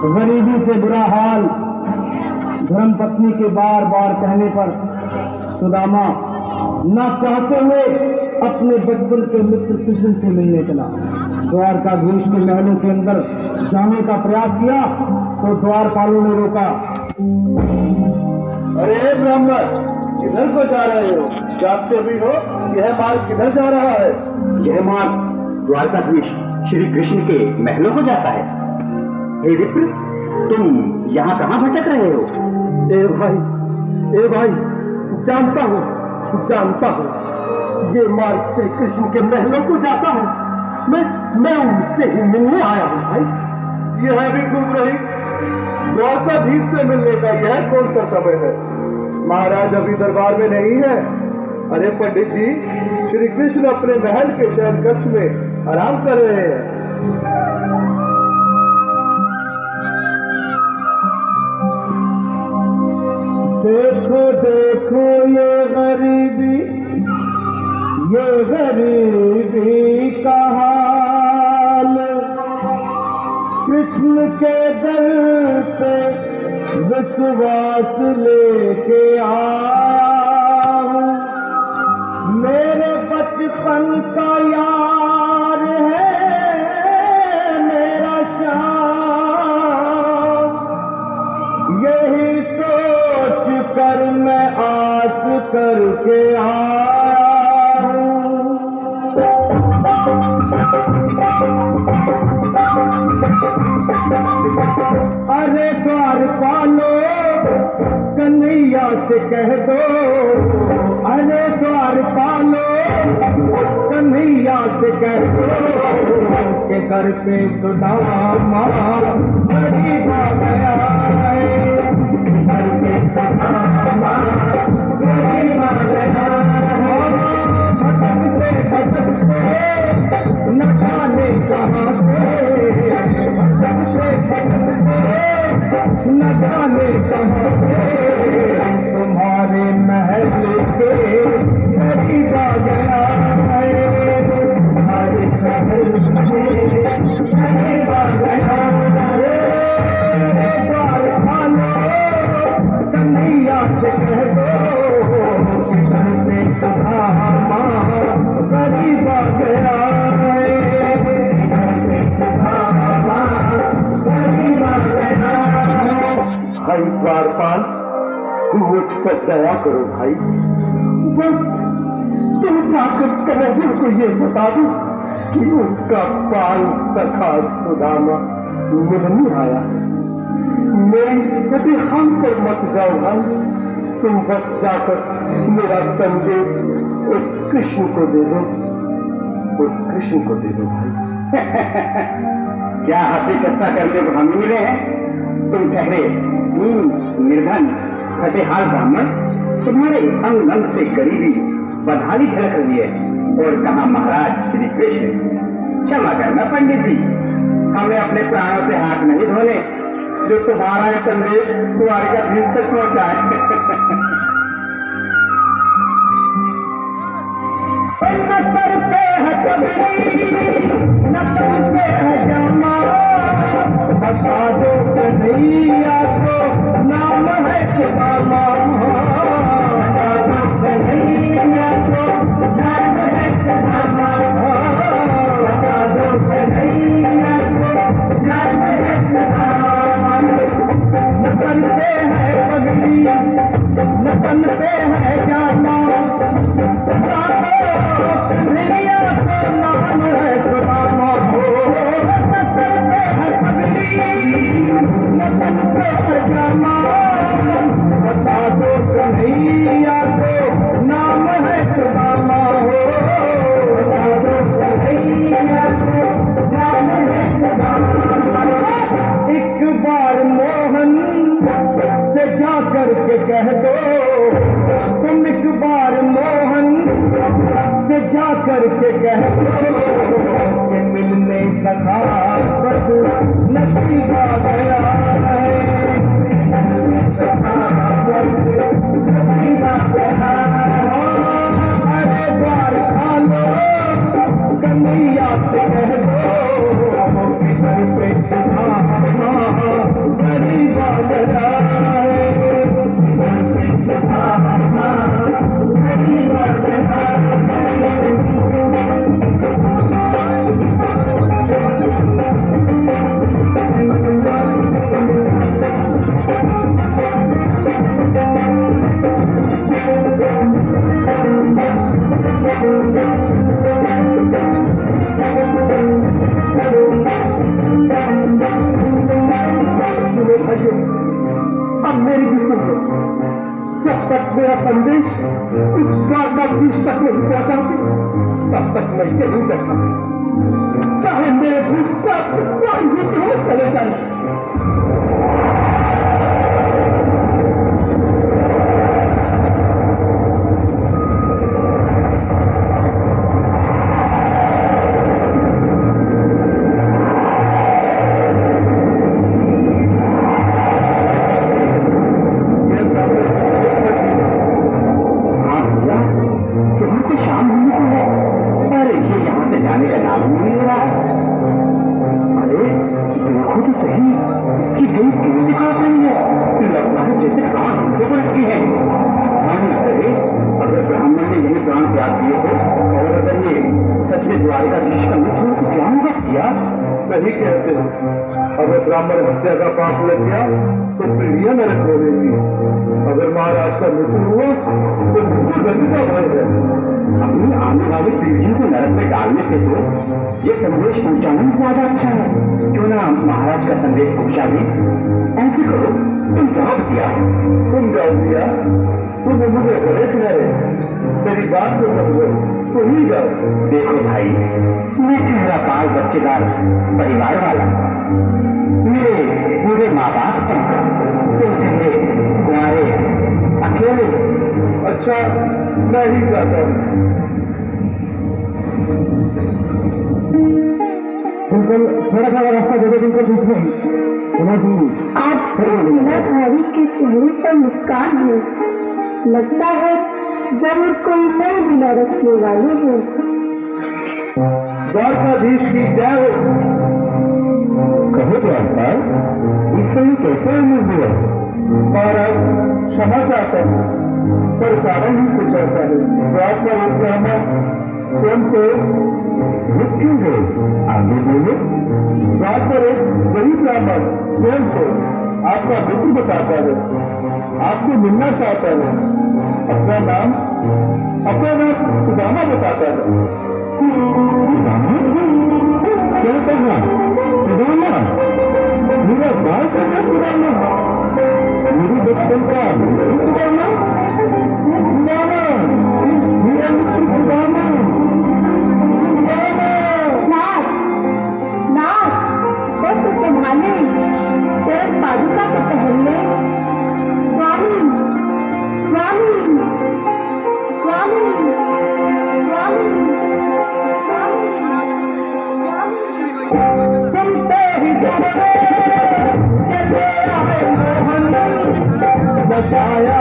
गरीबी से बुरा हाल धर्मपत्नी के बार बार कहने पर सुदामा न चाहते हुए अपने बचपन के मित्र कृष्ण से मिलने चला। द्वारकाधीश के महलों के अंदर जाने का प्रयास किया तो द्वारपालों ने रोका। अरे ब्राह्मण, किधर को जा रहे हो? जानते भी हो यह मार्ग किधर जा रहा है? यह मार्ग द्वारकाधीश श्री कृष्ण के महलों को जाता है। हे विप्र, तुम यहाँ कहाँ भटक रहे हो? ए भाई, जानता हूँ, ये मार्ग से कृष्ण के महलों को जाता है। मैं उनसे ही मिलने आया हूँ भाई। यह भी घूम रही द्वारकाधीश से मिलने का यह कौन सा समय है? महाराज अभी दरबार में नहीं है। अरे पंडित जी, श्री कृष्ण अपने महल के शयन कक्ष में आराम कर रहे हैं। देखो देखो ये गरीबी का हाल, कृष्ण के दर पे विश्वास लेके आया हूँ। मेरे बचपन का यार है मेरा श्याम, यही सोच कर मैं आस करके आया हूँ। अरे द्वारपालो कन्हैया से कह दो, अरे द्वारपालो कन्हैया से कह दो के घर पे सुदामा गरीब आ गया है। घर पे सुदामा गरीब आ गया है। भटकते न जाने कहाँ से, न जाने कहाँ से तुम्हारे महल के करीब आ गया है। तुम्हारे महल के करीब आ गया है। द्वारपालो कन्हैया से कह दो घर पे सुदामा गरीब आ गया है। भाई द्वारपाल, मुझ पर दया करो भाई। बस तुम जाकर कन्हैया को ये बता दो कि उनका बाल सखा सुदामा मिलने आया। मेरी सभी हम पर मत जाओ भाई। तुम बस जाकर मेरा संदेश उस कृष्ण को दे दो, उस कृष्ण को दे दो भाई। क्या हंसी चट्टा करके हम मिले हैं? तुम ठहरे निर्धन फटेहाल ब्राह्मण, तुम्हारे अंग अंग से गरीबी बदहाली झलक रही है। और कहा महाराज श्री कृष्ण? क्षमा करना पंडित जी, हमें अपने प्राणों से हाथ नहीं धोने जो तुम्हारा संदेश द्वारकाधीश तक पहुंचाए। न सर पे है चबरी, न सर पे है जामा, बता दो कन्हैया को नाम है सुदामा। बता दो कन्हैया को नाम है सुदामा। बता दो कन्हैया को नाम है सुदामा। न बनते हैं पगड़ी, न बनते हैं जामा, कन्हैया को नाम है सुदामा। न बनते हैं पगड़ी, न बनते हैं जामा, बता दो कन्हैया को नाम है सुदामा। बता दो कन्हैया को नाम है सुदामा। एक बार मोहन से जा करके कह दो, तुम एक बार मोहन से जा करके कह दो कि मिलने सखावत नसीब आ गया है। नसीब आ गया है। अरे द्वारपालो कन्हैया से कह दो कि घर पे सुदामा मेरा संदेश उस द्वारकाधीश तक नहीं पहुंचाते तब तक मैं यही बैठा हूं। चाहे मेरे भूत कोई भी क्यों चले जाए। सही कहते हैं, अगर ब्राह्मण हत्या का पाप लग गया तो पीढ़ियां नरक हो गई। अगर महाराज का मृत्यु हुआ तो बिल्कुल गति का भय है। अपनी आने वाली पीढ़ियों को नरक में डालने से तो ये संदेश पहुंचाना ही ज्यादा अच्छा है। क्यों ना महाराज का संदेश पहुंचा दे। ऐसे करो, तुम जाओ दिया, तुम जाओ दिया, तुम मुझे बड़े ठहरे, मेरी बात को समझो, तुम ही जाओ। देखो भाई, मैं ठहरा पाल बच्चेदार परिवार वाला, मेरे पूरे माँ बाप तुम ठहरे कुंवारे अकेले। अच्छा, मैं ही जाता हूँ। बिल्कुल थोड़ा सा रास्ता दे दो, बिल्कुल बीच में ही। आज मीनाधारी के चेहरे पर मुस्कान है, लगता है जरूर कोई नई लीला रचने वाले हैं। द्वारकाधीश की जय हो। कहो द्वारपाल, इस समय कैसा अमर हुआ? महाराज क्षमा चाहता हूँ, पर कारण ही कुछ ऐसा है। रात पर एक ब्राह्मण स्वयं को रुक क्यों गए? आगे बोलो। रात पर एक गरीब ब्राह्मण स्वयं को आपका मित्र बताता है, आपसे मिलना चाहता है, अपना नाम सुदामा बताता है। सुदामा? क्या कहा? सुदामा? मेरा बाल सका सुदामा? मेरी बचपन का सुदामा? सुदामा, मेरा मित्र सुदामा। वक्त संभाले, चरण पादुका को पहनने। स्वामी स्वामी स्वामी स्वामी सुनते ही चले आए मोहन, बताया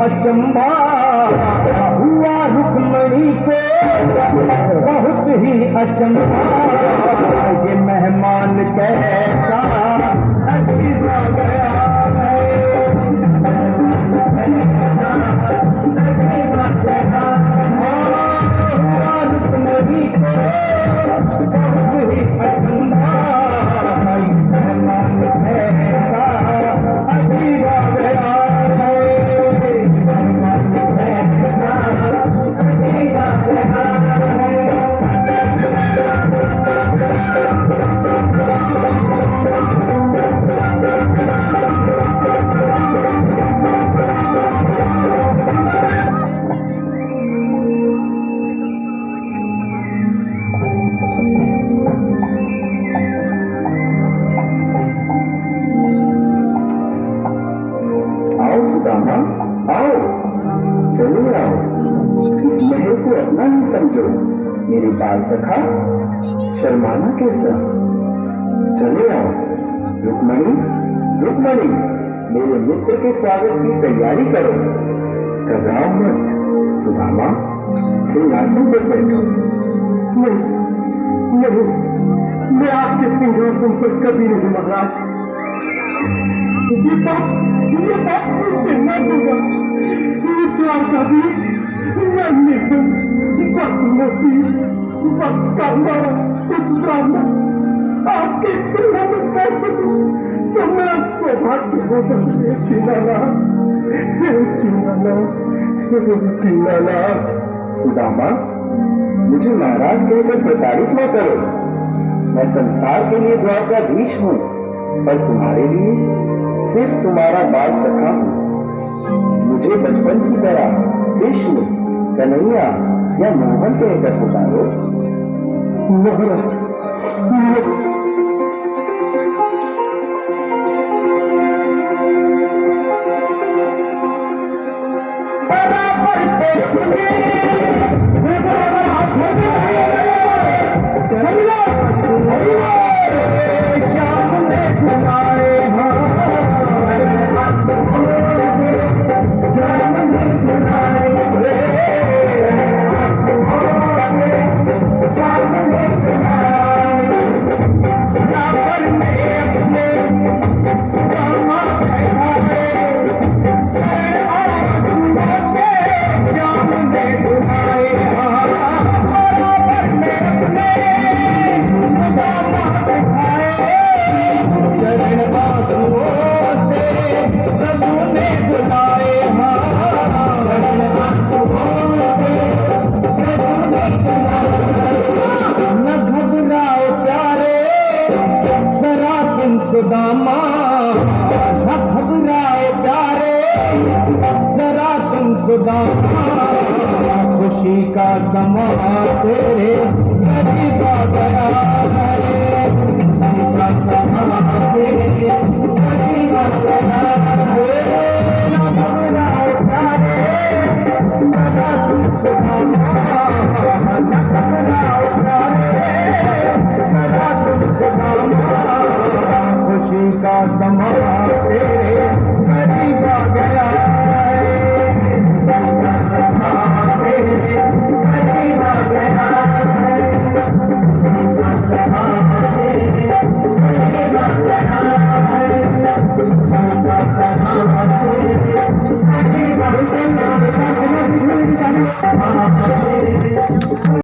अचंभा हुआ रुक्मणी को बहुत ही अचंभा। ये मेहमान कैसा अजीजा गया है, हुआ रुक्मणी को बहुत ही अचंभा। मेहमान कैसा अजीजा गया है। सुदामा, आओ, चलो आओ, इस महल को अपना ही समझो। मेरे बाल सखा, शर्माना कैसा? चले आओ। रुक्मणी, रुक्मणी, मेरे मित्र के स्वागत की तैयारी करो। घबराओ मत सुदामा, सिंहासन पर बैठो। नहीं, मैं आपके सिंहासन पर कभी नहीं महाराज। ये बात मुझसे न होगा। ये द्वारकाधीश न निर्धन, वक्त नसीब, वक्त का मारा कुछ ब्राह्मण आपके चरणों में बैठ सकूं तो मेरा सौभाग्य होगा। दीनानाथ, सुदामा, मुझे महाराज कहकर प्रताड़ित न करो। मैं संसार के लिए द्वारकाधीश हूँ, पर तुम्हारे लिए सिर्फ तुम्हारा बाल सखा हूँ। मुझे बचपन की तरह कृष्ण, कन्हैया या मोहन कहकर पुकारो। महाराज, सुदामा, घबराओ प्यारे, जरा तुम सुदामा, खुशी का समा तेरे करीब आ गया है। खुशी का समा तेरे करीब आ गया है। घबराओ प्यारे, जरा तुम सुदामा, घबराओ प्यारे, जरा तुम सुदामा, खुशी का समा